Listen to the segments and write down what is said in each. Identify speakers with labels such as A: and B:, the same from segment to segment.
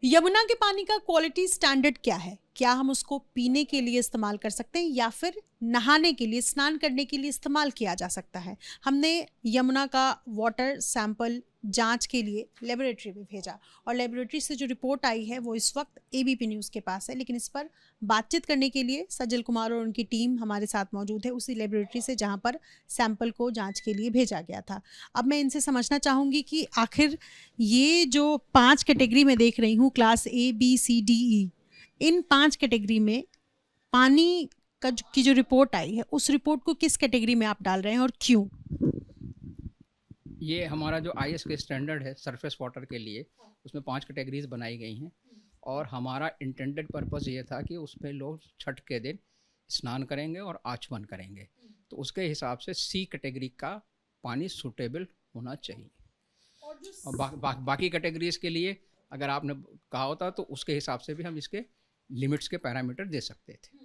A: यमुना के पानी का क्वालिटी स्टैंडर्ड क्या है? क्या हम उसको पीने के लिए इस्तेमाल कर सकते हैं या फिर नहाने के लिए, स्नान करने के लिए इस्तेमाल किया जा सकता है? हमने यमुना का वाटर सैंपल जांच के लिए लेबोरेटरी में भेजा और लेबोरेटरी से जो रिपोर्ट आई है वो इस वक्त एबीपी न्यूज़ के पास है, लेकिन इस पर बातचीत करने के लिए सज्जल कुमार और उनकी टीम हमारे साथ मौजूद है उसी लेबोरेटरी से जहां पर सैंपल को जांच के लिए भेजा गया था। अब मैं इनसे समझना चाहूँगी कि आखिर ये जो 5 कैटेगरी में देख रही हूँ, class A, B, C, D, E, इन 5 कैटेगरी में पानी की जो रिपोर्ट आई है, उस रिपोर्ट को किस कैटेगरी में आप डाल रहे हैं और क्यों?
B: ये हमारा जो आईएस के स्टैंडर्ड है सरफेस वाटर के लिए, उसमें 5 कैटेगरीज बनाई गई हैं और हमारा इंटेंडेड पर्पस ये था कि उसमें लोग छठ के दिन स्नान करेंगे और आचमन करेंगे, तो उसके हिसाब से सी कैटेगरी का पानी सूटेबल होना चाहिए। और बाकी कैटेगरीज के लिए अगर आपने कहा होता तो उसके हिसाब से भी हम इसके लिमिट्स के पैरामीटर दे सकते थे।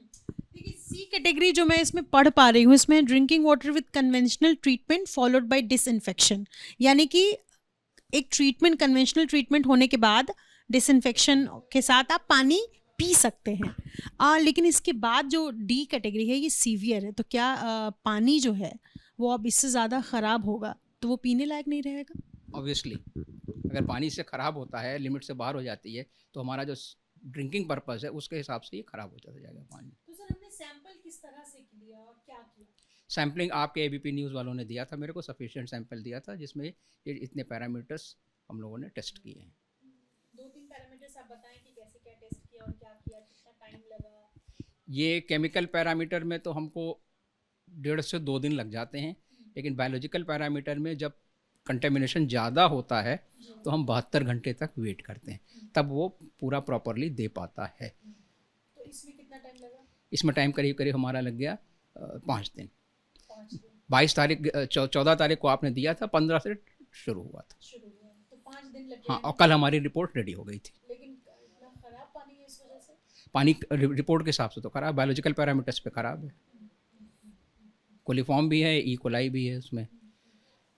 A: देखिए, सी कैटेगरी जो मैं इसमें पढ़ पा रही हूँ, इसमें drinking water with conventional treatment followed by disinfection, यानी कि एक ट्रीटमेंट, कन्वेंशनल ट्रीटमेंट होने के बाद डिसइंफेक्शन के साथ आप पानी पी सकते हैं। लेकिन इसके बाद जो डी कैटेगरी है ये सीवियर है, तो क्या पानी जो है वो अब इससे ज़्यादा ख़राब होगा तो वो पीने लायक नहीं रहेगा?
B: ऑब्वियसली अगर पानी से ख़राब होता है, लिमिट से बाहर हो जाती है, तो हमारा जो ड्रिंकिंग पर्पस है उसके हिसाब से ये ख़राब हो जाता जाएगा पानी।
A: तो सर, हमने सैंपल किस तरह से लिया और क्या किया?
B: सैम्पलिंग आपके एबीपी न्यूज़ वालों ने दिया था मेरे को, सफिशिएंट सैंपल दिया था जिसमें ये इतने पैरामीटर्स हम लोगों ने टेस्ट किए हैं।
A: दो तीन पैरामीटर्स आप बताएं कि कैसे क्या टेस्ट किया और क्या किया, कितना टाइम लगा?
B: ये केमिकल पैरामीटर में तो हमको 1.5 से 2 दिन लग जाते हैं, लेकिन बायोलॉजिकल पैरामीटर में जब कंटेमिनेशन ज़्यादा होता है तो हम 72 घंटे तक वेट करते हैं, तब वो पूरा प्रॉपरली दे पाता है।
A: तो इसमें कितना टाइम लगा?
B: इसमें टाइम करीब करीब हमारा लग गया 5 दिन।
A: 5 दिन
B: 22 तारीख 14 तारीख को आपने दिया था, 15 से शुरू हुआ था।
A: शुरू हुआ, तो 5 दिन लगे।
B: हाँ, और कल हमारी रिपोर्ट रेडी हो गई थी।
A: लेकिन इतना खराब पानी है इस वजह से?
B: पानी रिपोर्ट के हिसाब से तो खराब, बायोलॉजिकल पैरामीटर्स पे खराब है। कोलिफॉर्म भी है, ई कोलाई भी है उसमें।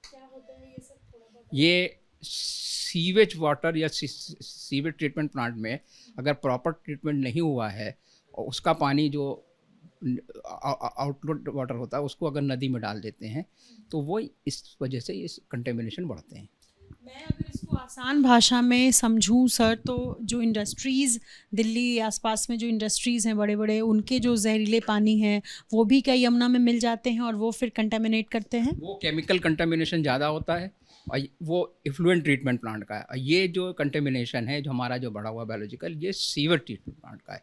A: क्या होता है ये सब, थोड़ा बहुत?
B: ये सीवेज वाटर या सीवेज ट्रीटमेंट प्लांट में अगर प्रॉपर ट्रीटमेंट नहीं हुआ है और उसका पानी जो आउटलेट वाटर होता है उसको अगर नदी में डाल देते हैं तो वो इस वजह से इस कंटेमिनेशन बढ़ते हैं।
A: मैं अगर इसको आसान भाषा में समझूं सर, तो जो इंडस्ट्रीज़ दिल्ली आसपास में जो इंडस्ट्रीज़ हैं बड़े बड़े, उनके जो जहरीले पानी हैं वो भी क्या यमुना में मिल जाते हैं और वो फिर कंटेमिनेट करते हैं?
B: वो केमिकल कंटेमिनेशन ज़्यादा होता है और वो इफ्लुएंट ट्रीटमेंट प्लांट का है, और ये जो कंटेमिनेशन है जो हमारा जो बढ़ा हुआ बायोलॉजिकल, ये सीवर ट्रीटमेंट प्लांट का है।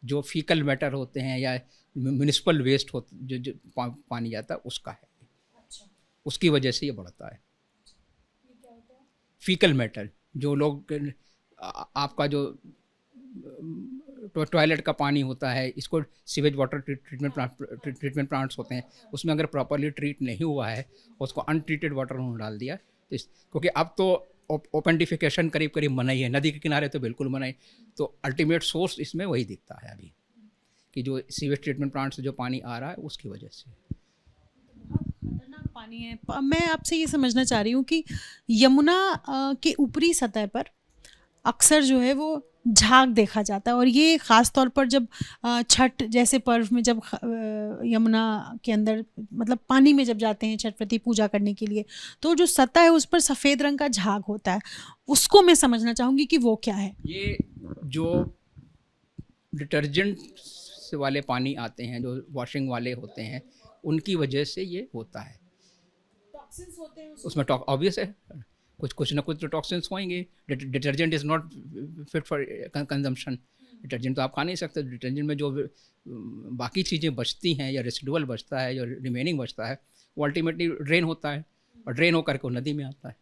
B: जो फीकल मैटर होते हैं या म्यूनिसिपल वेस्ट होते जो पानी जाता है उसका है,
A: अच्छा,
B: उसकी वजह से ये बढ़ता है।
A: ये क्या होता है?
B: फीकल मैटर जो लोग आपका जो टॉयलेट का पानी होता है, इसको सीवेज वाटर ट्रीटमेंट प्लांट्स होते हैं, उसमें अगर प्रॉपरली ट्रीट नहीं हुआ है, उसको अनट्रीटेड वाटर उन्होंने डाल दिया तो क्योंकि अब तो ओपेंटिफिकेशन करीब करीब मना ही है, नदी के किनारे तो बिल्कुल मना ही, तो अल्टीमेट सोर्स इसमें वही दिखता है अभी कि जो सीवेज ट्रीटमेंट प्लांट से जो पानी आ रहा है उसकी वजह से।
A: बहुत खतरनाक पानी है। मैं आपसे ये समझना चाह रही हूँ कि यमुना के ऊपरी सतह पर अक्सर जो है वो झाग देखा जाता है, और ये ख़ास तौर पर जब छठ जैसे पर्व में जब यमुना के अंदर, मतलब पानी में जब जाते हैं छठ प्रति पूजा करने के लिए, तो जो सतह है उस पर सफ़ेद रंग का झाग होता है। उसको मैं समझना चाहूँगी कि वो क्या है?
B: ये जो डिटर्जेंट से वाले पानी आते हैं, जो वॉशिंग वाले होते हैं, उनकी वजह से ये होता है।
A: टॉक्सिन्स होते हैं
B: उसमें ऑब्वियस है, कुछ ना कुछ तो टॉक्सिन्स होंगे। Detergent is not fit for consumption. Detergent तो आप खा नहीं सकते। डिटर्जेंट में जो बाकी चीज़ें बचती हैं या रेसिडुअल बचता है या रिमेनिंग बचता है, वो अल्टीमेटली ड्रेन होता है और ड्रेन होकर के नदी में आता है,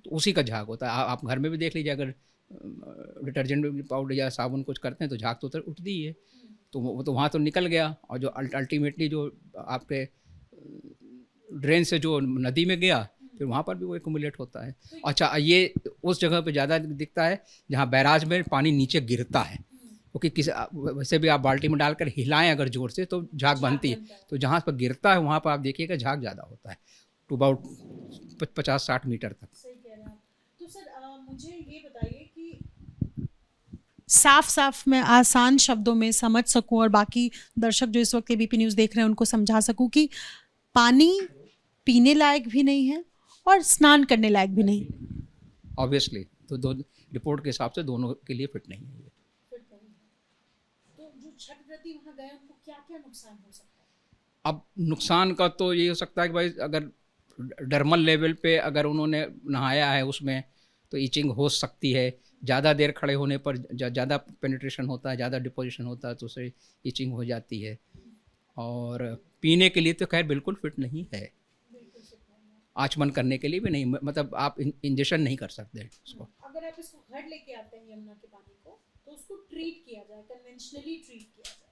B: तो उसी का झाग होता है। आप घर में भी देख लीजिए, अगर डिटर्जेंट पाउडर या साबुन कुछ करते हैं तो झाग तो उठती ही है, तो वो तो वहाँ तो निकल गया, और जो अल्टीमेटली जो आपके ड्रेन से जो नदी में गया फिर वहाँ पर भी वो एक्यूमुलेट होता है। अच्छा, ये उस जगह पे ज़्यादा दिखता है जहाँ बैराज में पानी नीचे गिरता है, क्योंकि वैसे भी आप बाल्टी में डालकर हिलाएं अगर ज़ोर से तो झाग बनती है, तो जहाँ पर गिरता है वहाँ पर आप देखिएगा झाग ज़्यादा होता है, टू अबाउट 50-60 मीटर तक।
A: सही कह रहे हैं आप। तो सर, मुझे ये बताइए कि साफ साफ मैं आसान शब्दों में समझ सकूं और बाकी दर्शक जो इस वक्त एबीपी न्यूज़ देख रहे हैं उनको समझा सकूं कि पानी पीने लायक भी नहीं है और स्नान करने लायक भी नहीं।
B: ऑब्वियसली तो दो रिपोर्ट के हिसाब से दोनों के लिए फिट नहीं है ये।
A: तो जो छठ व्रती वहाँ गए उनको क्या क्या नुकसान हो सकता है?
B: अब नुकसान का तो ये हो सकता है कि भाई अगर डर्मल लेवल पे अगर उन्होंने नहाया है उसमें तो ईचिंग हो सकती है। ज़्यादा देर खड़े होने पर ज़्यादा पेनिट्रेशन होता है, ज़्यादा डिपोजिशन होता है तो उससे ईचिंग हो जाती है। और पीने के लिए तो खैर बिल्कुल फिट नहीं है, आचमन करने के लिए भी नहीं, मतलब आप इंजेक्शन नहीं कर सकते उसको।
A: अगर आप इसको घर लेके आते हैं यमुना के पानी को तो उसको ट्रीट किया जाए, कन्वेंशनली ट्रीट किया जाए।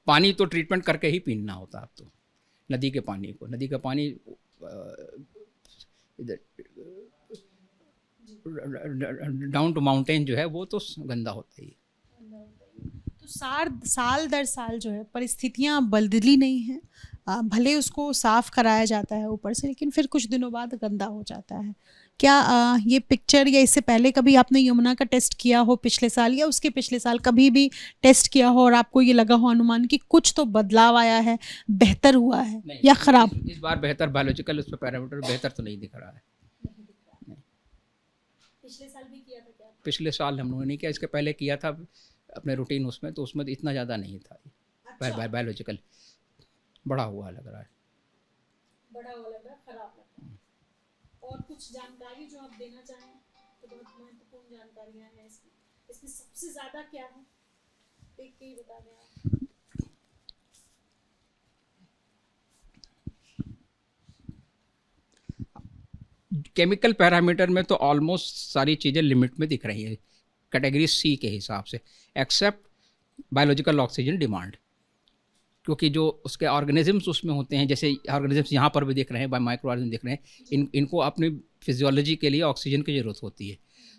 B: पानी तो ट्रीटमेंट करके ही पीना होता है अब तो, नदी के पानी को। नदी का पानी डाउन टू माउंटेन जो है वो तो गंदा होता ही है।
A: तो साल दर साल जो है परिस्थितियाँ बदली नहीं हैं। भले उसको साफ कराया जाता है ऊपर से, लेकिन फिर कुछ दिनों बाद गंदा हो जाता है। क्या ये पिक्चर या इससे पहले कभी आपने यमुना का टेस्ट किया हो पिछले साल या उसके पिछले साल कभी भी टेस्ट किया हो और आपको ये लगा हो अनुमान कि कुछ तो बदलाव आया है, बेहतर हुआ है या खराब?
B: इस बार बेहतर बायोलॉजिकल उस पर पैरामीटर बेहतर तो नहीं दिख रहा है।
A: पिछले साल भी किया था क्या?
B: पिछले साल हम लोगों ने नहीं किया, इसके पहले किया था अपने रूटीन उसमें, तो उसमें इतना ज़्यादा नहीं था।
A: अच्छा।
B: बायोलॉजिकल बढ़ा हुआ लग रहा है।
A: बड़ा हुआ लग रहा है, खराब लग रहा है। और कुछ जानकारी जो आप देना चाहें तो बहुत महत्वपूर्ण जानकारियां हैं इसमें सबसे ज़्यादा क्या है देख के ही बता दें आप।
B: केमिकल पैरामीटर में तो ऑलमोस्ट सारी चीज़ें लिमिट में दिख रही है कैटेगरी सी के हिसाब से, एक्सेप्ट बायोलॉजिकल ऑक्सीजन डिमांड, क्योंकि जो उसके ऑर्गेनिजम्स उसमें होते हैं, जैसे ऑर्गेनिजम्स यहाँ पर भी दिख रहे हैं, माइक्रो ऑर्गेनिज्म दिख रहे हैं, इनको अपनी फिजियोलॉजी के लिए ऑक्सीजन की ज़रूरत होती है,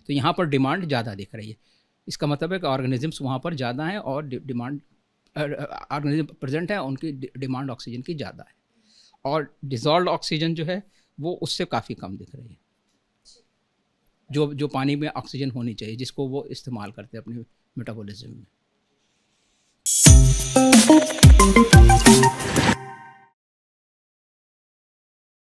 B: तो यहाँ पर डिमांड ज़्यादा दिख रही है। इसका मतलब है कि ऑर्गेनिजम्स वहाँ पर ज़्यादा हैं और डिमांड ऑर्गेनिज्म प्रेजेंट है, उनकी डिमांड ऑक्सीजन की ज़्यादा है। और डिजॉल्व ऑक्सीजन जो है वो उससे काफ़ी कम दिख रही है, जो पानी में ऑक्सीजन होनी चाहिए, जिसको वो इस्तेमाल करते हैं अपने मेटाबॉलिज्म में।